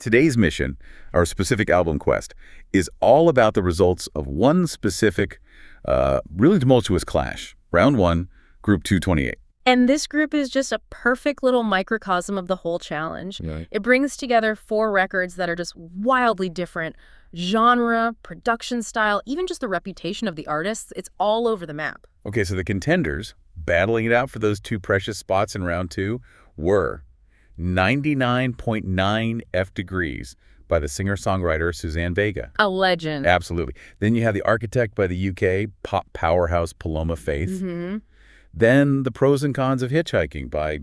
Today's mission, our specific album quest, is all about the results of one specific, really tumultuous clash. Round 1, Group 228. And this group is just a perfect little microcosm of the whole challenge. Right. It brings together 4 records that are just wildly different. Genre, production style, even just the reputation of the artists, it's all over the map. Okay, so the contenders, battling it out for those 2 precious spots in round 2, were 99.9 F degrees by the singer-songwriter Suzanne Vega. A legend. Absolutely. Then you have The Architect by the UK pop powerhouse Paloma Faith. Mm-hmm. Then The Pros and Cons of Hitchhiking by,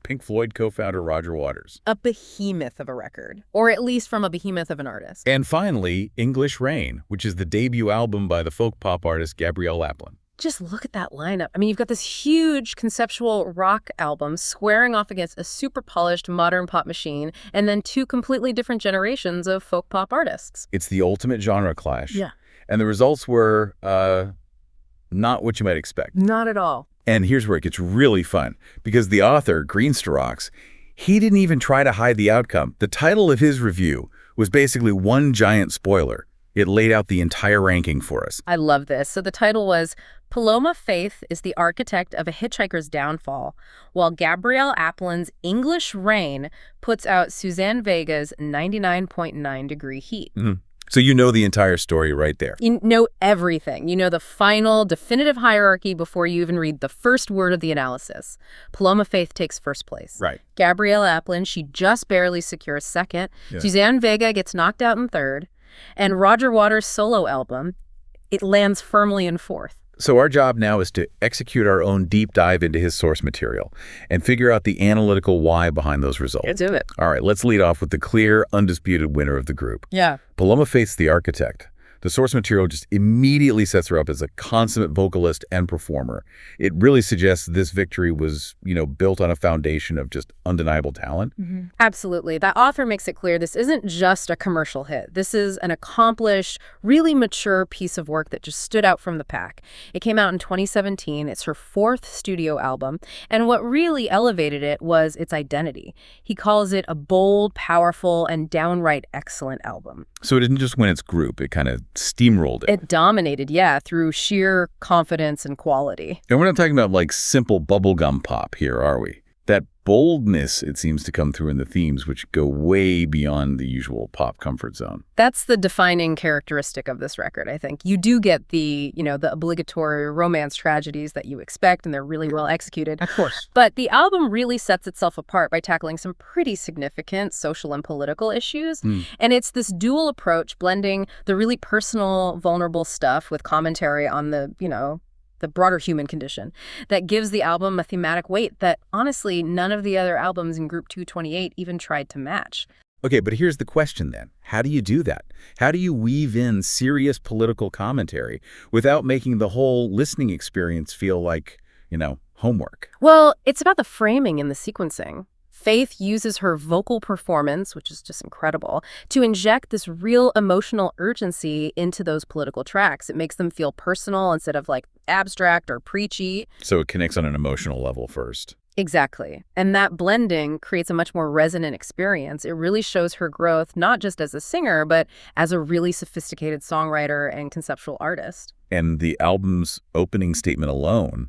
Pink Floyd co-founder Roger Waters. A behemoth of a record, or at least from a behemoth of an artist. And finally, English Rain, which is the debut album by the folk pop artist Gabrielle Aplin. Just look at that lineup. I mean, you've got this huge conceptual rock album squaring off against a super polished modern pop machine, and then 2 completely different generations of folk pop artists. It's the ultimate genre clash. Yeah. And the results were not what you might expect. Not at all. And here's where it gets really fun, because the author, Greensterox, he didn't even try to hide the outcome. The title of his review was basically one giant spoiler. It laid out the entire ranking for us. I love this. So the title was, Paloma Faith is the architect of a hitchhiker's downfall, while Gabrielle Aplin's English Rain puts out Suzanne Vega's 99.9 degree heat. Mm-hmm. So you know the entire story right there. You know everything. You know the final, definitive hierarchy before you even read the first word of the analysis. Paloma Faith takes first place. Right. Gabrielle Aplin, she just barely secures second. Yeah. Suzanne Vega gets knocked out in third. And Roger Waters' solo album, it lands firmly in fourth. So our job now is to execute our own deep dive into his source material and figure out the analytical why behind those results. Let's do it. All right, let's lead off with the clear, undisputed winner of the group. Yeah. Paloma Faith's The Architect. The source material just immediately sets her up as a consummate vocalist and performer. It really suggests this victory was, built on a foundation of just undeniable talent. Mm-hmm. Absolutely. That author makes it clear this isn't just a commercial hit. This is an accomplished, really mature piece of work that just stood out from the pack. It came out in 2017. It's her 4th studio album. And what really elevated it was its identity. He calls it a bold, powerful, and downright excellent album. So it didn't just win its group. It kind of steamrolled it. It dominated, yeah, through sheer confidence and quality. And we're not talking about like simple bubblegum pop here, are we? That boldness, it seems to come through in the themes, which go way beyond the usual pop comfort zone. That's the defining characteristic of this record, I think. You do get the obligatory romance tragedies that you expect, and they're really well executed. Of course. But the album really sets itself apart by tackling some pretty significant social and political issues. And it's this dual approach, blending the really personal, vulnerable stuff with commentary on the broader human condition, that gives the album a thematic weight that, honestly, none of the other albums in Group 228 even tried to match. Okay, but here's the question then. How do you do that? How do you weave in serious political commentary without making the whole listening experience feel like, homework? Well, it's about the framing and the sequencing. Faith uses her vocal performance, which is just incredible, to inject this real emotional urgency into those political tracks. It makes them feel personal instead of like abstract or preachy. So it connects on an emotional level first. Exactly. And that blending creates a much more resonant experience. It really shows her growth, not just as a singer, but as a really sophisticated songwriter and conceptual artist. And the album's opening statement alone,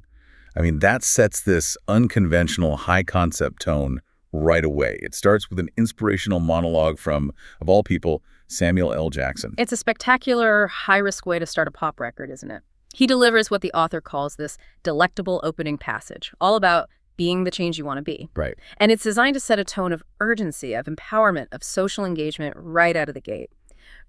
that sets this unconventional high concept tone right away. It starts with an inspirational monologue from, of all people, Samuel L. Jackson. It's a spectacular, high-risk way to start a pop record, isn't it? He delivers what the author calls this delectable opening passage, all about being the change you want to be. Right. And it's designed to set a tone of urgency, of empowerment, of social engagement right out of the gate.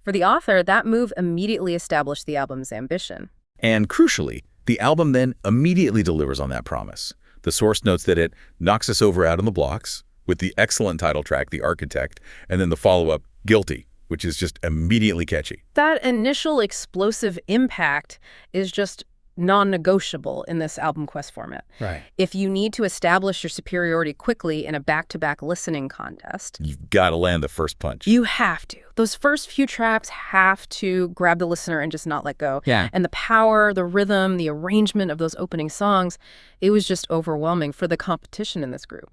For the author, that move immediately established the album's ambition. And crucially, the album then immediately delivers on that promise. The source notes that it knocks us over out on the blocks, with the excellent title track, The Architect, and then the follow-up, Guilty, which is just immediately catchy. That initial explosive impact is just non-negotiable in this album quest format. Right. If you need to establish your superiority quickly in a back-to-back listening contest, You've got to land the first punch. you have to. Those first few tracks have to grab the listener and just not let go. Yeah. And the power, the rhythm, the arrangement of those opening songs, it was just overwhelming for the competition in this group.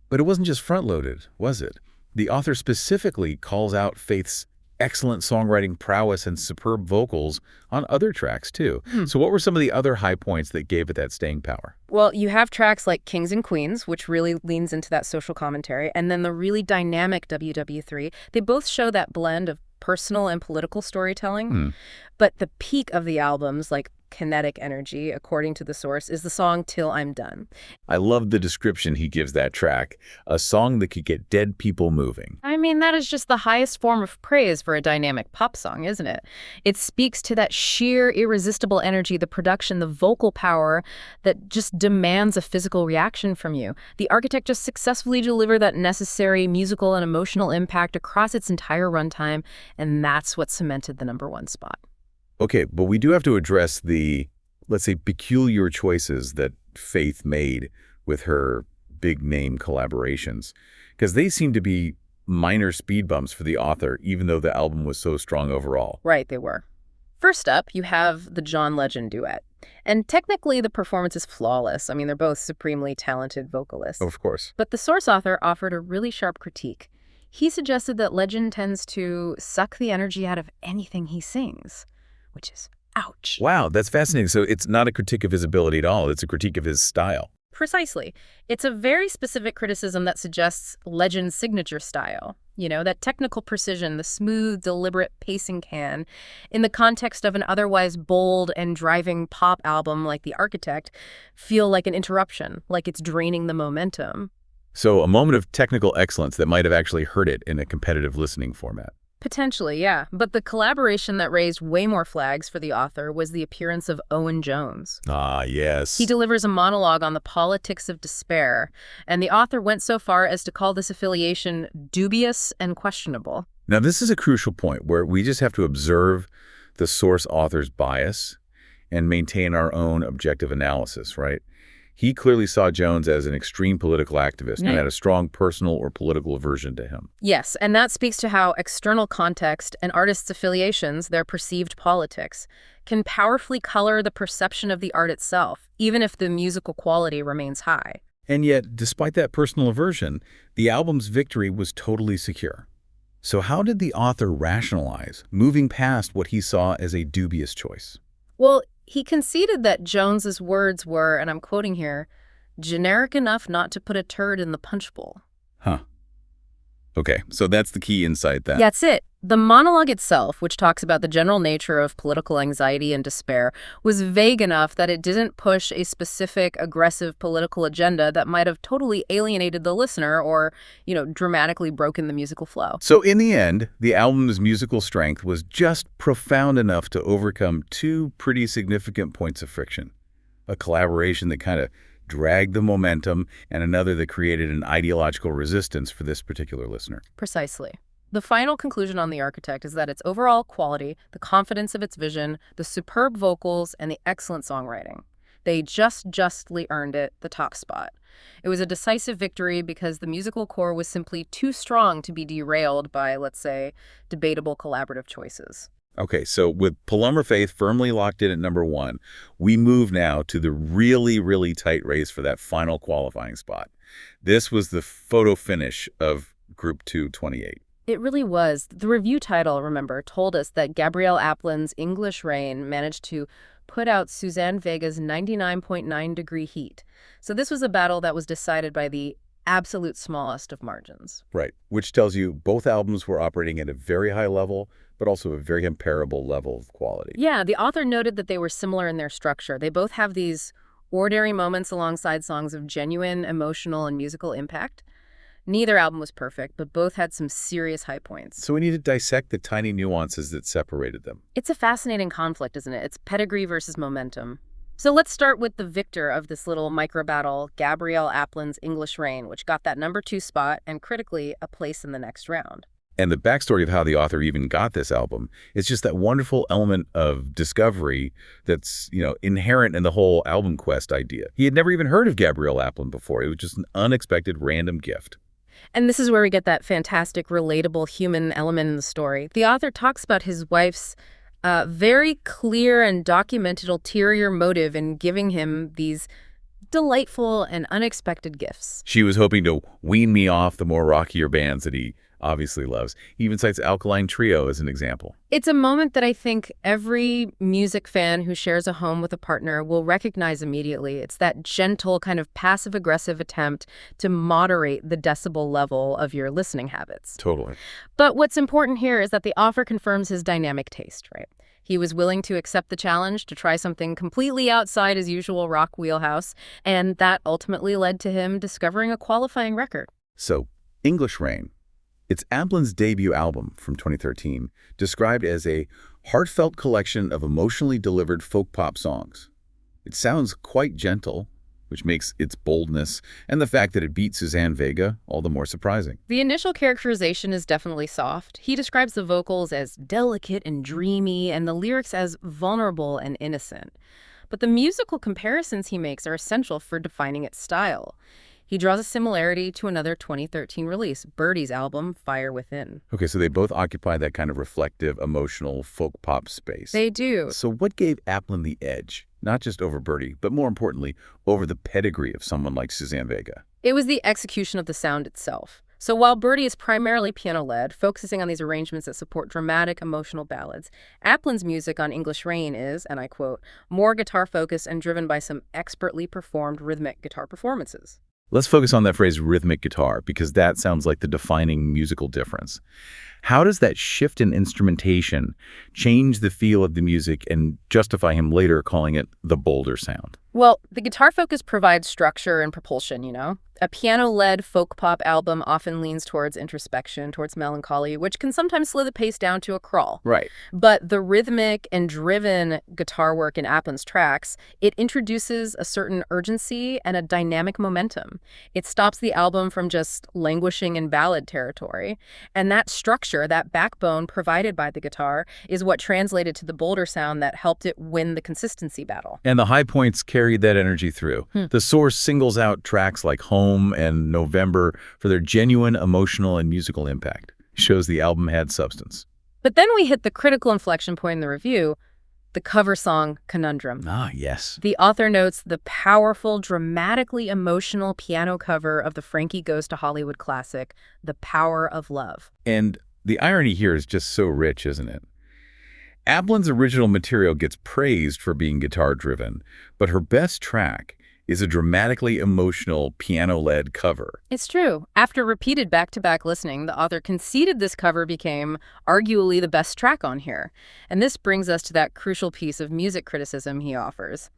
But it wasn't just front-loaded, was it? The author specifically calls out Faith's excellent songwriting prowess and superb vocals on other tracks, too. So what were some of the other high points that gave it that staying power? Well, you have tracks like Kings and Queens, which really leans into that social commentary, and then the really dynamic WW3. They both show that blend of personal and political storytelling. But the peak of the album's like kinetic energy, according to the source, is the song Till I'm Done. I love the description he gives that track, a song that could get dead people moving. I mean, that is just the highest form of praise for a dynamic pop song, isn't it? It speaks to that sheer, irresistible energy, the production, the vocal power that just demands a physical reaction from you. The Architect just successfully delivered that necessary musical and emotional impact across its entire runtime, and that's what cemented the #1 spot. Okay, but we do have to address the, let's say, peculiar choices that Faith made with her big-name collaborations, because they seem to be minor speed bumps for the author, even though the album was so strong overall. Right, they were. First up, you have the John Legend duet. And technically, the performance is flawless. I mean, they're both supremely talented vocalists. Of course. But the source author offered a really sharp critique. He suggested that Legend tends to suck the energy out of anything he sings, which is ouch. Wow, that's fascinating. So it's not a critique of his ability at all. It's a critique of his style. Precisely. It's a very specific criticism that suggests Legend's signature style. You know, that technical precision, the smooth, deliberate pacing can, in the context of an otherwise bold and driving pop album like The Architect, feel like an interruption, like it's draining the momentum. So a moment of technical excellence that might have actually hurt it in a competitive listening format. Potentially, yeah. But the collaboration that raised way more flags for the author was the appearance of Owen Jones. Ah, yes. He delivers a monologue on the politics of despair, and the author went so far as to call this affiliation dubious and questionable. Now, this is a crucial point where we just have to observe the source author's bias and maintain our own objective analysis, right? He clearly saw Jones as an extreme political activist and had a strong personal or political aversion to him. Yes, and that speaks to how external context and artists' affiliations, their perceived politics, can powerfully color the perception of the art itself, even if the musical quality remains high. And yet, despite that personal aversion, the album's victory was totally secure. So how did the author rationalize moving past what he saw as a dubious choice? Well, he conceded that Jones's words were, and I'm quoting here, generic enough not to put a turd in the punch bowl. Huh. Okay, so that's the key insight then. That's it. The monologue itself, which talks about the general nature of political anxiety and despair, was vague enough that it didn't push a specific aggressive political agenda that might have totally alienated the listener or, dramatically broken the musical flow. So in the end, the album's musical strength was just profound enough to overcome two pretty significant points of friction. A collaboration that kind of dragged the momentum, and another that created an ideological resistance for this particular listener. Precisely. The final conclusion on The Architect is that its overall quality, the confidence of its vision, the superb vocals, and the excellent songwriting, they justly earned it the top spot. It was a decisive victory because the musical core was simply too strong to be derailed by, let's say, debatable collaborative choices. Okay, so with Paloma Faith firmly locked in at #1, we move now to the really, really tight race for that final qualifying spot. This was the photo finish of Group 228. It really was. The review title, remember, told us that Gabrielle Aplin's English Rain managed to put out Suzanne Vega's 99.9-degree heat. So this was a battle that was decided by the absolute smallest of margins. Right, which tells you both albums were operating at a very high level, but also a very comparable level of quality. Yeah, the author noted that they were similar in their structure. They both have these ordinary moments alongside songs of genuine emotional and musical impact. Neither album was perfect, but both had some serious high points. So we need to dissect the tiny nuances that separated them. It's a fascinating conflict, isn't it? It's pedigree versus momentum. So let's start with the victor of this little micro battle, Gabrielle Aplin's English Rain, which got that #2 spot and critically a place in the next round. And the backstory of how the author even got this album is just that wonderful element of discovery that's, inherent in the whole album quest idea. He had never even heard of Gabrielle Aplin before. It was just an unexpected random gift. And this is where we get that fantastic, relatable human element in the story. The author talks about his wife's very clear and documented ulterior motive in giving him these Delightful and unexpected gifts. She was hoping to wean me off the more rockier bands that he obviously loves. He even cites Alkaline Trio as an example. It's a moment that I think every music fan who shares a home with a partner will recognize immediately. It's that gentle, kind of passive-aggressive attempt to moderate the decibel level of your listening habits. Totally. But what's important here is that the author confirms his dynamic taste, right? He was willing to accept the challenge to try something completely outside his usual rock wheelhouse, and that ultimately led to him discovering a qualifying record. So, English Rain. It's Aplin's debut album from 2013, described as a heartfelt collection of emotionally delivered folk pop songs. It sounds quite gentle, which makes its boldness and the fact that it beat Suzanne Vega all the more surprising. The initial characterization is definitely soft. He describes the vocals as delicate and dreamy and the lyrics as vulnerable and innocent. But the musical comparisons he makes are essential for defining its style. He draws a similarity to another 2013 release, Birdie's album, Fire Within. Okay, so they both occupy that kind of reflective, emotional folk pop space. They do. So what gave Aplin the edge? Not just over Birdie, but more importantly, over the pedigree of someone like Suzanne Vega. It was the execution of the sound itself. So while Birdie is primarily piano-led, focusing on these arrangements that support dramatic, emotional ballads, Aplin's music on English Rain is, and I quote, more guitar-focused and driven by some expertly performed rhythmic guitar performances. Let's focus on that phrase rhythmic guitar, because that sounds like the defining musical difference. How does that shift in instrumentation change the feel of the music and justify him later calling it the bolder sound? Well, the guitar focus provides structure and propulsion, you know? A piano-led folk pop album often leans towards introspection, towards melancholy, which can sometimes slow the pace down to a crawl. Right. But the rhythmic and driven guitar work in Aplin's tracks, it introduces a certain urgency and a dynamic momentum. It stops the album from just languishing in ballad territory. And that structure, that backbone provided by the guitar, is what translated to the bolder sound that helped it win the consistency battle. And the high points carried that energy through. The source singles out tracks like Home and November for their genuine emotional and musical impact. Shows the album had substance. But then we hit the critical inflection point in the review, the cover song Conundrum. Ah, yes. The author notes the powerful, dramatically emotional piano cover of the Frankie Goes to Hollywood classic, The Power of Love. And the irony here is just so rich, isn't it? Aplin's original material gets praised for being guitar-driven, but her best track is a dramatically emotional piano-led cover. It's true. After repeated back-to-back listening, the author conceded this cover became arguably the best track on here. And this brings us to that crucial piece of music criticism he offers.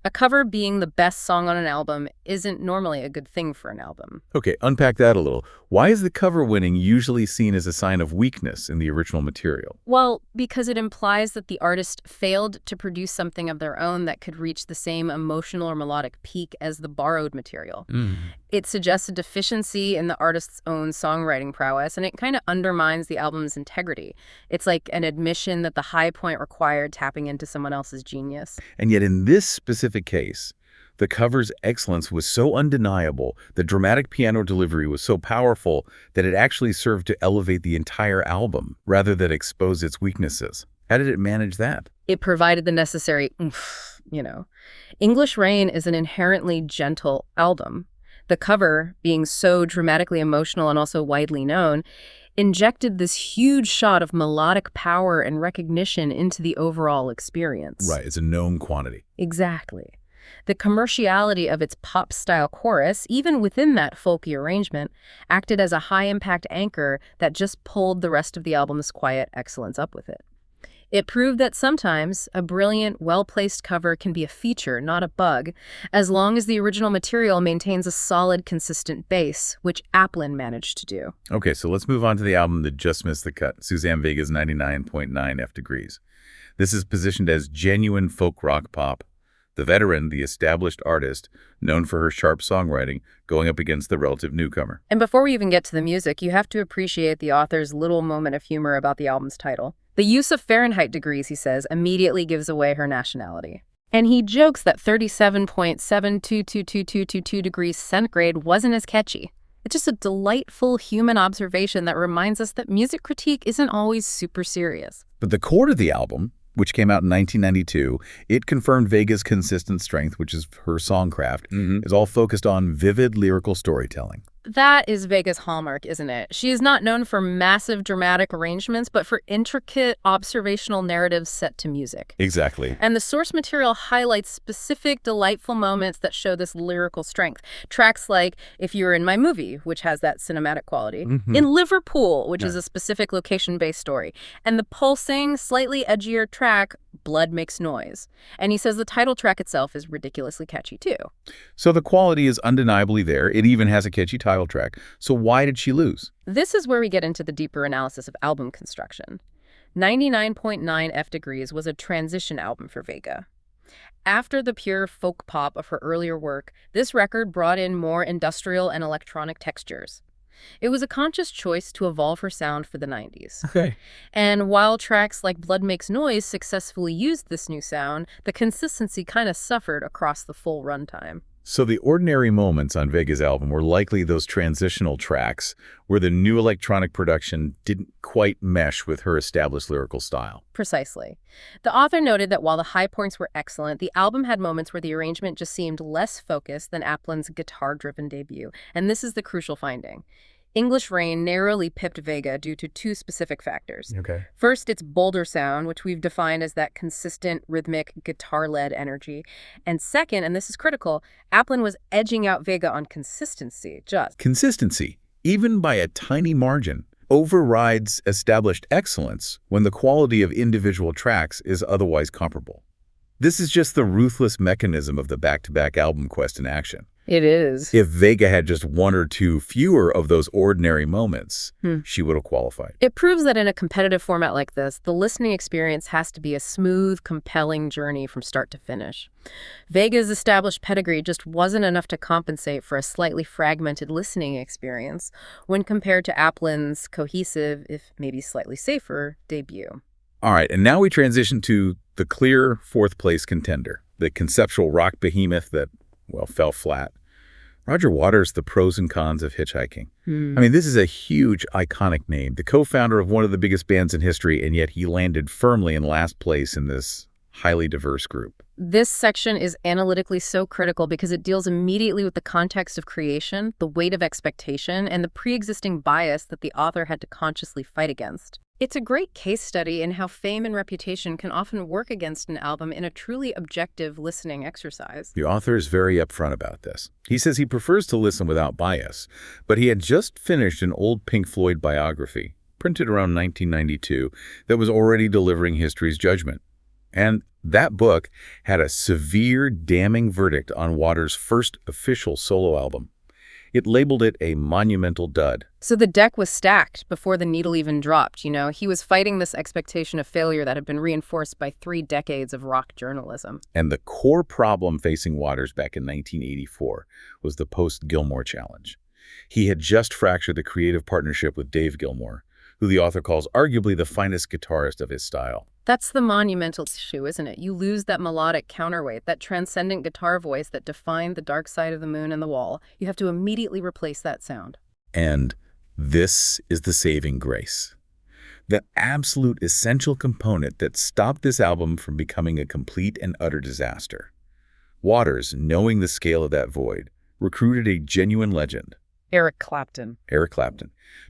A cover being the best song on an album isn't normally a good thing for an album. Okay, unpack that a little. Why is the cover winning usually seen as a sign of weakness in the original material? Well, because it implies that the artist failed to produce something of their own that could reach the same emotional or melodic peak as the borrowed material. It suggests a deficiency in the artist's own songwriting prowess, and it kind of undermines the album's integrity. It's like an admission that the high point required tapping into someone else's genius. And yet in this specific case, the cover's excellence was so undeniable, the dramatic piano delivery was so powerful that it actually served to elevate the entire album rather than expose its weaknesses. How did it manage that? It provided the necessary oomph, you know. English Rain is an inherently gentle album. The cover, being so dramatically emotional and also widely known, injected this huge shot of melodic power and recognition into the overall experience. Right, it's a known quantity. Exactly. The commerciality of its pop-style chorus, even within that folky arrangement, acted as a high-impact anchor that just pulled the rest of the album's quiet excellence up with it. It proved that sometimes a brilliant, well-placed cover can be a feature, not a bug, as long as the original material maintains a solid, consistent base, which Aplin managed to do. Okay, so let's move on to the album that just missed the cut, Suzanne Vega's 99.9 F degrees. This is positioned as genuine folk rock pop. The veteran, the established artist, known for her sharp songwriting, going up against the relative newcomer. And before we even get to the music, you have to appreciate the author's little moment of humor about the album's title. The use of Fahrenheit degrees, he says, immediately gives away her nationality. And he jokes that 37.7222222 degrees centigrade wasn't as catchy. It's just a delightful human observation that reminds us that music critique isn't always super serious. But the core of the album, which came out in 1992, it confirmed Vega's consistent strength, which is her songcraft, is all focused on vivid lyrical storytelling. That is Vega's hallmark, isn't it? She is not known for massive dramatic arrangements, but for intricate observational narratives set to music. Exactly. And the source material highlights specific, delightful moments that show this lyrical strength. Tracks like If You Were in My Movie, which has that cinematic quality. In Liverpool, which is a specific location-based story. And the pulsing, slightly edgier track, Blood Makes Noise. And he says the title track itself is ridiculously catchy, too. So the quality is undeniably there. It even has a catchy title track. So why did she lose? This is where we get into the deeper analysis of album construction. 99.9 F Degrees was a transition album for Vega. After the pure folk pop of her earlier work, this record brought in more industrial and electronic textures. It was a conscious choice to evolve her sound for the 90s. Okay. And while tracks like Blood Makes Noise successfully used this new sound, the consistency kind of suffered across the full runtime. So the ordinary moments on Vega's album were likely those transitional tracks where the new electronic production didn't quite mesh with her established lyrical style. Precisely. The author noted that while the high points were excellent, the album had moments where the arrangement just seemed less focused than Aplin's guitar-driven debut. And this is the crucial finding. English Rain narrowly pipped Vega due to two specific factors. Okay. First, its bolder sound, which we've defined as that consistent, rhythmic, guitar-led energy. And second, and this is critical, Aplin was edging out Vega on consistency, Consistency, even by a tiny margin, overrides established excellence when the quality of individual tracks is otherwise comparable. This is just the ruthless mechanism of the back-to-back album quest in action. It is. If Vega had just one or two fewer of those ordinary moments, she would have qualified. It proves that in a competitive format like this, the listening experience has to be a smooth, compelling journey from start to finish. Vega's established pedigree just wasn't enough to compensate for a slightly fragmented listening experience when compared to Aplin's cohesive, if maybe slightly safer, debut. All right, and now we transition to the clear fourth-place contender, the conceptual rock behemoth that, well, fell flat. Roger Waters, The Pros and Cons of Hitchhiking. I mean, this is a huge, iconic name, the co-founder of one of the biggest bands in history, and yet he landed firmly in last place in this highly diverse group. This section is analytically so critical because it deals immediately with the context of creation, the weight of expectation, and the pre-existing bias that the author had to consciously fight against. It's a great case study in how fame and reputation can often work against an album in a truly objective listening exercise. The author is very upfront about this. He says he prefers to listen without bias, but he had just finished an old Pink Floyd biography, printed around 1992, that was already delivering history's judgment. And that book had a severe, damning verdict on Waters' first official solo album. It labeled it a monumental dud. So the deck was stacked before the needle even dropped, you know? He was fighting this expectation of failure that had been reinforced by 3 decades of rock journalism. And the core problem facing Waters back in 1984 was the post-Gilmour challenge. He had just fractured the creative partnership with Dave Gilmour, who the author calls arguably the finest guitarist of his style. That's the monumental issue, isn't it? You lose that melodic counterweight, that transcendent guitar voice that defined The Dark Side of the Moon and The Wall. You have to immediately replace that sound. And this is the saving grace. The absolute essential component that stopped this album from becoming a complete and utter disaster. Waters, knowing the scale of that void, recruited a genuine legend, Eric Clapton,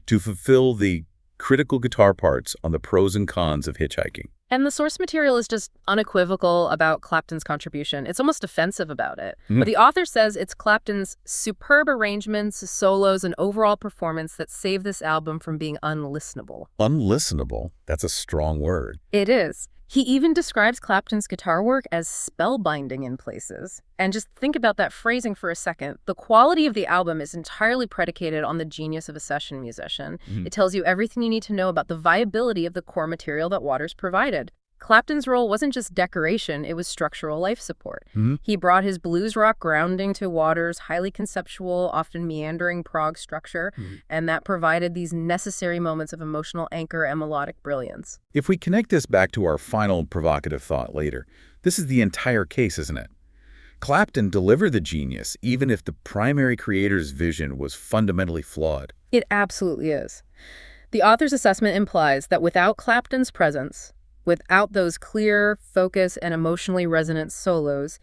to fulfill the critical guitar parts on The Pros and Cons of Hitchhiking. And the source material is just unequivocal about Clapton's contribution. It's almost offensive about it. But the author says it's Clapton's superb arrangements, solos, and overall performance that save this album from being unlistenable. Unlistenable? That's a strong word. It is. He even describes Clapton's guitar work as spellbinding in places. And just think about that phrasing for a second. The quality of the album is entirely predicated on the genius of a session musician. It tells you everything you need to know about the viability of the core material that Waters provided. Clapton's role wasn't just decoration, it was structural life support. He brought his blues rock grounding to Waters' highly conceptual, often meandering prog structure, and that provided these necessary moments of emotional anchor and melodic brilliance. If we connect this back to our final provocative thought later, this is the entire case, isn't it? Clapton delivered the genius even if the primary creator's vision was fundamentally flawed. It absolutely is. The author's assessment implies that without Clapton's presence, Without those clear, focused, and emotionally resonant solos,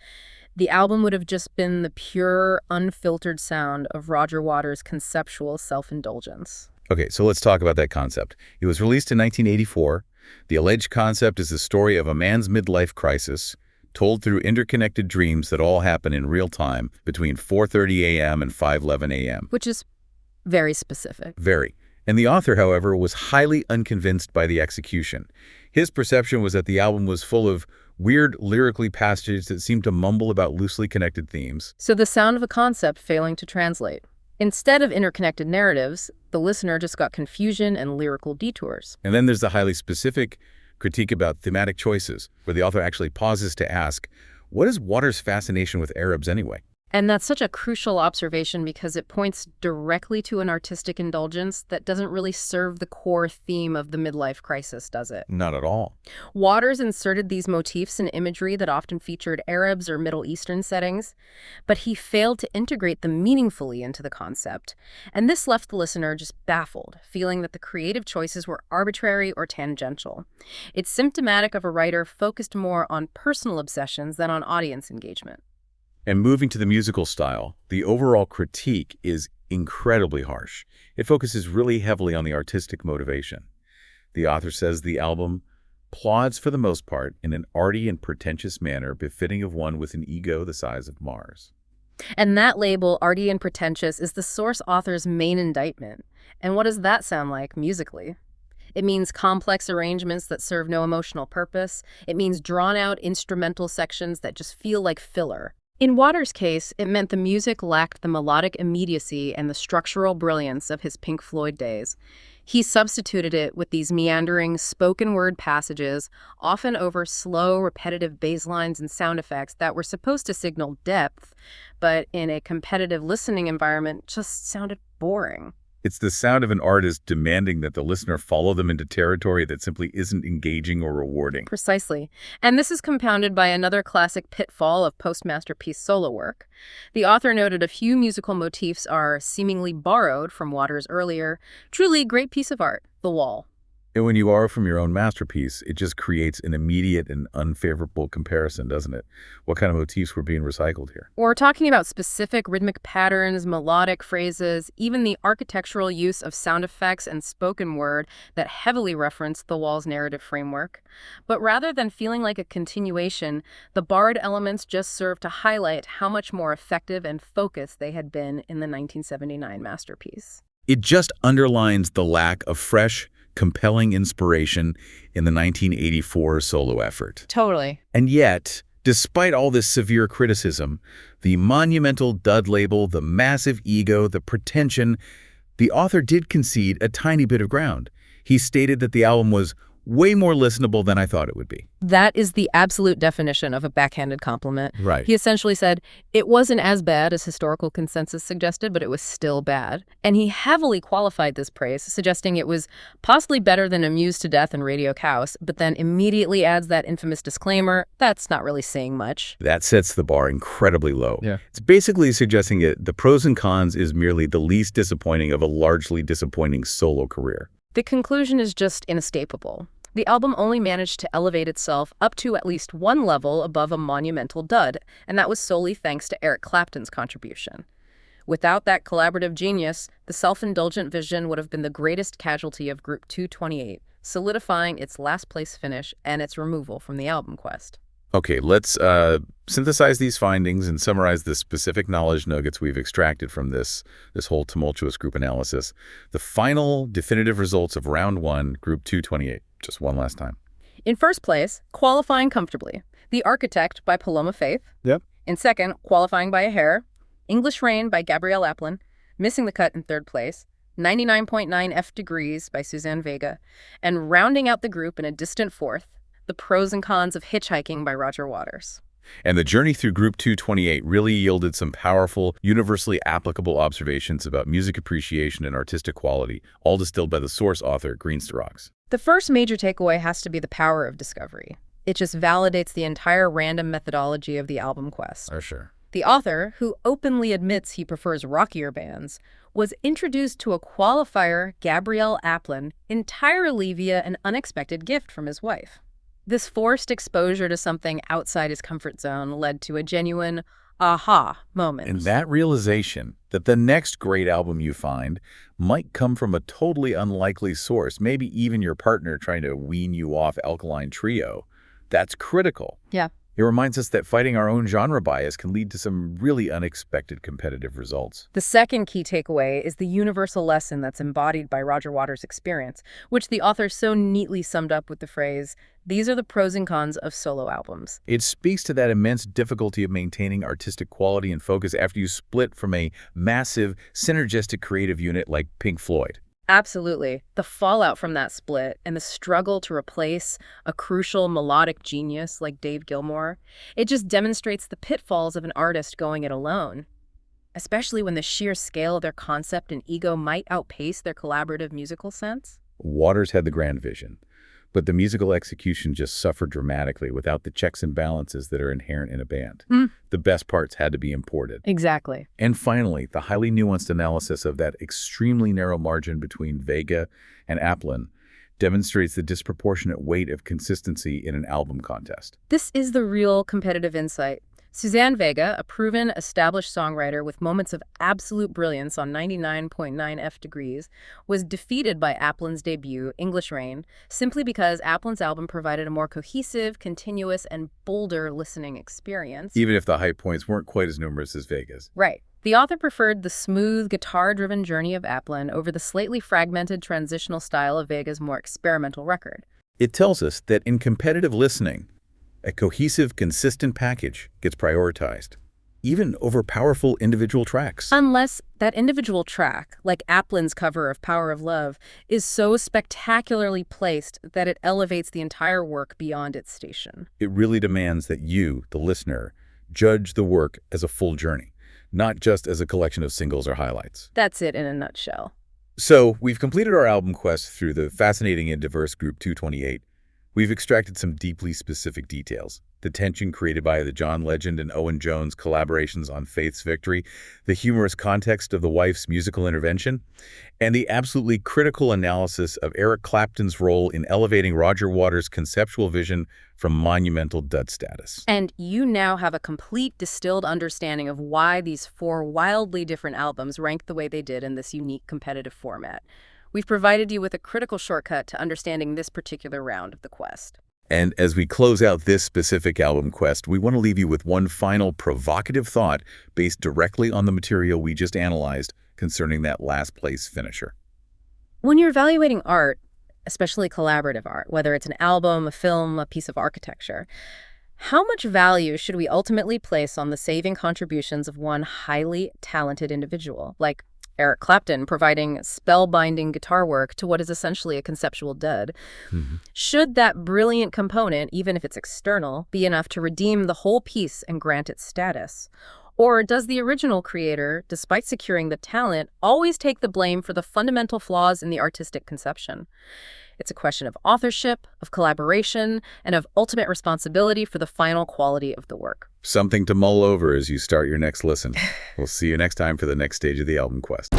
the album would have just been the pure, unfiltered sound of Roger Waters' conceptual self-indulgence. Okay, so let's talk about that concept. It was released in 1984. The alleged concept is the story of a man's midlife crisis, told through interconnected dreams that all happen in real time between 4:30 a.m. and 5:11 a.m. Which is very specific. Very. And the author, however, was highly unconvinced by the execution. His perception was that the album was full of weird lyrically passages that seemed to mumble about loosely connected themes. So the sound of a concept failing to translate. Instead of interconnected narratives, the listener just got confusion and lyrical detours. And then there's the highly specific critique about thematic choices, where the author actually pauses to ask, what is Waters' fascination with Arabs anyway? And that's such a crucial observation because it points directly to an artistic indulgence that doesn't really serve the core theme of the midlife crisis, does it? Not at all. Waters inserted these motifs in imagery that often featured Arabs or Middle Eastern settings, but he failed to integrate them meaningfully into the concept. And this left the listener just baffled, feeling that the creative choices were arbitrary or tangential. It's symptomatic of a writer focused more on personal obsessions than on audience engagement. And moving to the musical style, the overall critique is incredibly harsh. It focuses really heavily on the artistic motivation. The author says the album plods for the most part in an arty and pretentious manner befitting of one with an ego the size of Mars. And that label, arty and pretentious, is the source author's main indictment. And what does that sound like musically? It means complex arrangements that serve no emotional purpose. It means drawn-out instrumental sections that just feel like filler. In Waters' case, it meant the music lacked the melodic immediacy and the structural brilliance of his Pink Floyd days. He substituted it with these meandering spoken-word passages, often over slow, repetitive bass lines and sound effects that were supposed to signal depth, but in a competitive listening environment just sounded boring. It's the sound of an artist demanding that the listener follow them into territory that simply isn't engaging or rewarding. Precisely. And this is compounded by another classic pitfall of post-masterpiece solo work. The author noted a few musical motifs are seemingly borrowed from Waters' earlier, truly great piece of art, The Wall. And when you borrow from your own masterpiece, it just creates an immediate and unfavorable comparison, doesn't it? What kind of motifs were being recycled here? We're talking about specific rhythmic patterns, melodic phrases, even the architectural use of sound effects and spoken word that heavily reference The Wall's narrative framework. But rather than feeling like a continuation, the borrowed elements just serve to highlight how much more effective and focused they had been in the 1979 masterpiece. It just underlines the lack of fresh, compelling inspiration in the 1984 solo effort. Totally. And yet, despite all this severe criticism, the monumental dud label, the massive ego, the pretension, the author did concede a tiny bit of ground. He stated that the album was way more listenable than I thought it would be. That is the absolute definition of a backhanded compliment. Right. He essentially said, it wasn't as bad as historical consensus suggested, but it was still bad. And he heavily qualified this praise, suggesting it was possibly better than Amused to Death and Radio Chaos, but then immediately adds that infamous disclaimer, that's not really saying much. That sets the bar incredibly low. Yeah. It's basically suggesting that the pros and cons is merely the least disappointing of a largely disappointing solo career. The conclusion is just inescapable. The album only managed to elevate itself up to at least one level above a monumental dud, and that was solely thanks to Eric Clapton's contribution. Without that collaborative genius, the self-indulgent vision would have been the greatest casualty of Group 228, solidifying its last-place finish and its removal from the album quest. Okay, let's synthesize these findings and summarize the specific knowledge nuggets we've extracted from this whole tumultuous group analysis. The final definitive results of Round 1, Group 228. Just one last time. In first place, qualifying comfortably, The Architect by Paloma Faith. Yep. In second, qualifying by a hair, English Rain by Gabrielle Aplin. Missing the cut in third place, 99.9 F Degrees by Suzanne Vega. And rounding out the group in a distant fourth, The Pros and Cons of Hitchhiking by Roger Waters. And the journey through Group 228 really yielded some powerful, universally applicable observations about music appreciation and artistic quality, all distilled by the source author, Greensterox. The first major takeaway has to be the power of discovery. It just validates the entire random methodology of the album quest. For sure. The author, who openly admits he prefers rockier bands, was introduced to a qualifier, Gabrielle Aplin, entirely via an unexpected gift from his wife. This forced exposure to something outside his comfort zone led to a genuine aha moment. And that realization that the next great album you find might come from a totally unlikely source, maybe even your partner trying to wean you off Alkaline Trio, that's critical. Yeah. It reminds us that fighting our own genre bias can lead to some really unexpected competitive results. The second key takeaway is the universal lesson that's embodied by Roger Waters' experience, which the author so neatly summed up with the phrase, "These are the pros and cons of solo albums." It speaks to that immense difficulty of maintaining artistic quality and focus after you split from a massive, synergistic creative unit like Pink Floyd. Absolutely. The fallout from that split and the struggle to replace a crucial melodic genius like Dave Gilmour, it just demonstrates the pitfalls of an artist going it alone, especially when the sheer scale of their concept and ego might outpace their collaborative musical sense. Waters had the grand vision, but the musical execution just suffered dramatically without the checks and balances that are inherent in a band. The best parts had to be imported. Exactly. And finally, the highly nuanced analysis of that extremely narrow margin between Vega and Aplin demonstrates the disproportionate weight of consistency in an album contest. This is the real competitive insight. Suzanne Vega, a proven, established songwriter with moments of absolute brilliance on 99.9 F degrees, was defeated by Aplin's debut, English Rain, simply because Aplin's album provided a more cohesive, continuous, and bolder listening experience. Even if the high points weren't quite as numerous as Vega's. Right. The author preferred the smooth, guitar-driven journey of Aplin over the slightly fragmented transitional style of Vega's more experimental record. It tells us that in competitive listening, a cohesive, consistent package gets prioritized, even over powerful individual tracks. Unless that individual track, like Aplin's cover of Power of Love, is so spectacularly placed that it elevates the entire work beyond its station. It really demands that you, the listener, judge the work as a full journey, not just as a collection of singles or highlights. That's it in a nutshell. So, we've completed our album quest through the fascinating and diverse group 228. We've extracted some deeply specific details. The tension created by the John Legend and Owen Jones collaborations on Faith's Victory, the humorous context of the wife's musical intervention, and the absolutely critical analysis of Eric Clapton's role in elevating Roger Waters' conceptual vision from monumental dud status. And you now have a complete distilled understanding of why these four wildly different albums ranked the way they did in this unique competitive format. We've provided you with a critical shortcut to understanding this particular round of the quest. And as we close out this specific album quest, we want to leave you with one final provocative thought based directly on the material we just analyzed concerning that last place finisher. When you're evaluating art, especially collaborative art, whether it's an album, a film, a piece of architecture, how much value should we ultimately place on the saving contributions of one highly talented individual, like Eric Clapton providing spellbinding guitar work to what is essentially a conceptual dud? Should that brilliant component, even if it's external, be enough to redeem the whole piece and grant it status? Or does the original creator, despite securing the talent, always take the blame for the fundamental flaws in the artistic conception? It's a question of authorship, of collaboration, and of ultimate responsibility for the final quality of the work. Something to mull over as you start your next listen. We'll see you next time for the next stage of the album quest.